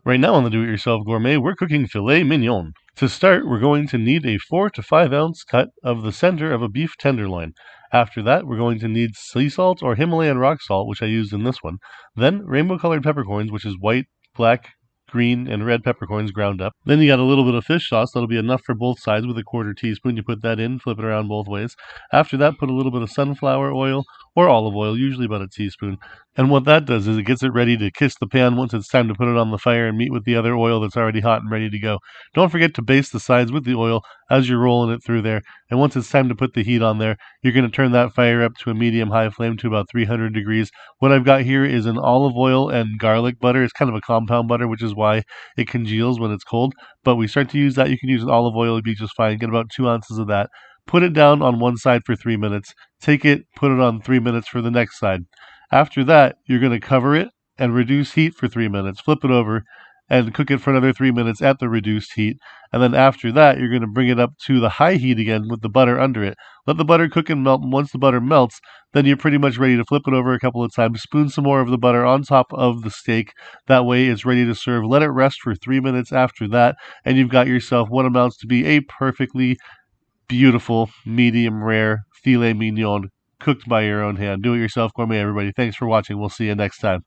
Right now on the Do-It-Yourself Gourmet, we're cooking filet mignon. To start, we're going to need a 4 to 5 ounce cut of the center of a beef tenderloin. After that, we're going to need sea salt or Himalayan rock salt, which I used in this one. Then rainbow-colored peppercorns, which is white, black, green, and red peppercorns ground up. Then you got a little bit of fish sauce. That'll be enough for both sides with a 1/4 teaspoon. You put that in, flip it around both ways. After that, put a little bit of sunflower oil or olive oil, usually about a teaspoon. And what that does is it gets it ready to kiss the pan once it's time to put it on the fire and meet with the other oil that's already hot and ready to go. Don't forget to baste the sides with the oil as you're rolling it through there. And once it's time to put the heat on there, you're going to turn that fire up to a medium-high flame to about 300 degrees. What I've got here is an olive oil and garlic butter. It's kind of a compound butter, which is why it congeals when it's cold. But we start to use that. You can use an olive oil. It'd be just fine. Get about 2 ounces of that. Put it down on one side for 3 minutes. Take it, put it on 3 minutes for the next side. After that, you're going to cover it and reduce heat for 3 minutes. Flip it over and cook it for another 3 minutes at the reduced heat. And then after that, you're going to bring it up to the high heat again with the butter under it. Let the butter cook and melt. And once the butter melts, then you're pretty much ready to flip it over a couple of times. Spoon some more of the butter on top of the steak. That way it's ready to serve. Let it rest for 3 minutes after that, and you've got yourself what amounts to be a perfectly beautiful, medium rare filet mignon cooked by your own hand. Do it yourself gourmet, everybody. Thanks for watching. We'll see you next time.